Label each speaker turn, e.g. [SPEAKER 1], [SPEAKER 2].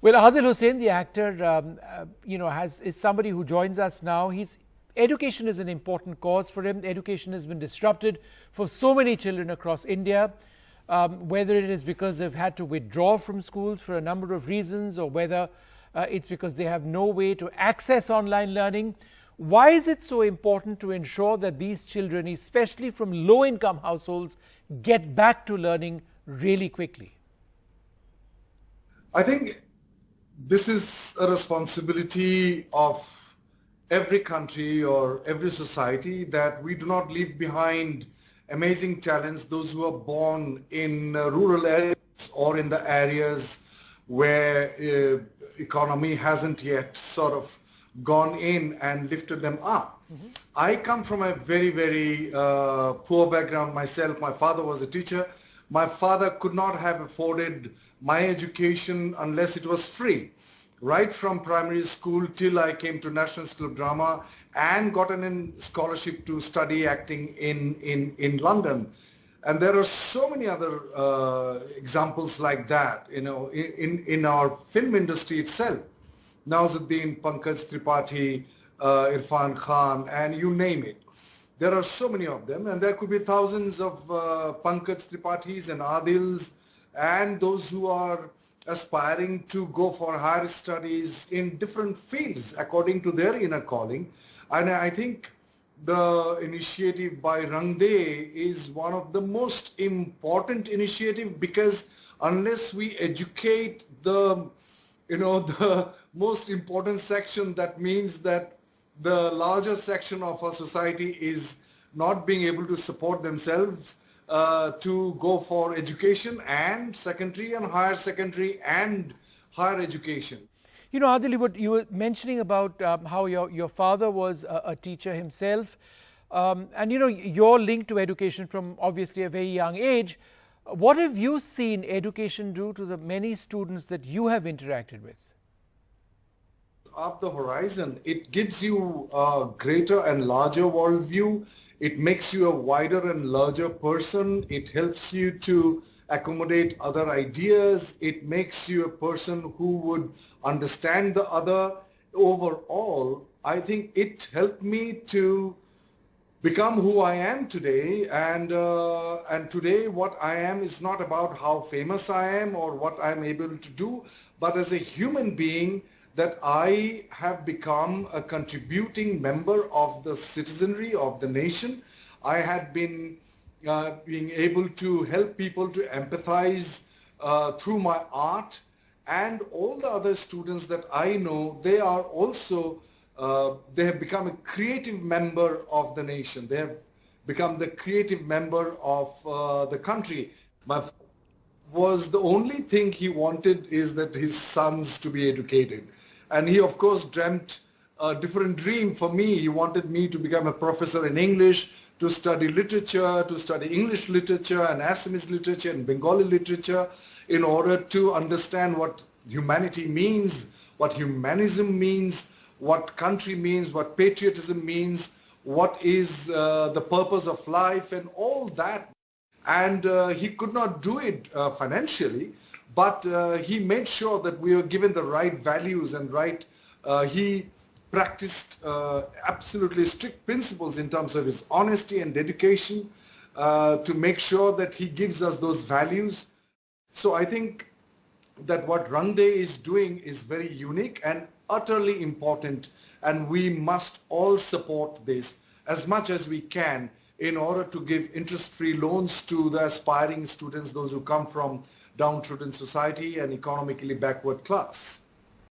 [SPEAKER 1] Well, Adil Hussain, the actor, is somebody who joins us now. Education is an important cause for him. Education has been disrupted for so many children across India, whether it is because they've had to withdraw from schools for a number of reasons, or whether it's because they have no way to access online learning. Why is it so important to ensure that these children, especially from low-income households, get back to learning really quickly?
[SPEAKER 2] I think this is a responsibility of every country or every society, that we do not leave behind amazing talents, those who are born in rural areas or in the areas where economy hasn't yet sort of gone in and lifted them up. I come from a very, very poor background myself. My father was a teacher. My father could not have afforded my education unless it was free. Right from primary school till I came to National School of Drama and got a scholarship to study acting in London. And there are so many other examples like that, in our film industry itself. Nawazuddin, Pankaj Tripathi, Irfan Khan, and you name it. There are so many of them, and there could be thousands of Pankaj Tripathis and Adils, and those who are aspiring to go for higher studies in different fields according to their inner calling. And I think the initiative by Rang De is one of the most important initiative, because unless we educate the most important section, that means that the larger section of our society is not being able to support themselves to go for education and secondary and higher secondary and higher education.
[SPEAKER 1] Adil, you were mentioning about how your father was a teacher himself, and your link to education from obviously a very young age. What have you seen education do to the many students that you have interacted with?
[SPEAKER 2] Up the horizon, it gives you a greater and larger worldview. It makes you a wider and larger person. It helps you to accommodate other ideas. It makes you a person who would understand the other. Overall, I think it helped me to become who I am today. And today what I am is not about how famous I am or what I'm able to do, but as a human being, that I have become a contributing member of the citizenry of the nation. I had been being able to help people to empathize through my art, and all the other students that I know, they are also, they have become a creative member of the nation. They have become the creative member of the country. Was the only thing he wanted is that his sons to be educated. And he, of course, dreamt a different dream for me. He wanted me to become a professor in English, to study literature, to study English literature and Assamese literature and Bengali literature, in order to understand what humanity means, what humanism means, what country means, what patriotism means, what is the purpose of life, and all that. And he could not do it financially, but he made sure that we were given the right values and he practiced absolutely strict principles in terms of his honesty and dedication to make sure that he gives us those values. So I think that what Rang De is doing is very unique and utterly important, and we must all support this as much as we can in order to give interest-free loans to the aspiring students, those who come from downtrodden society and economically backward class.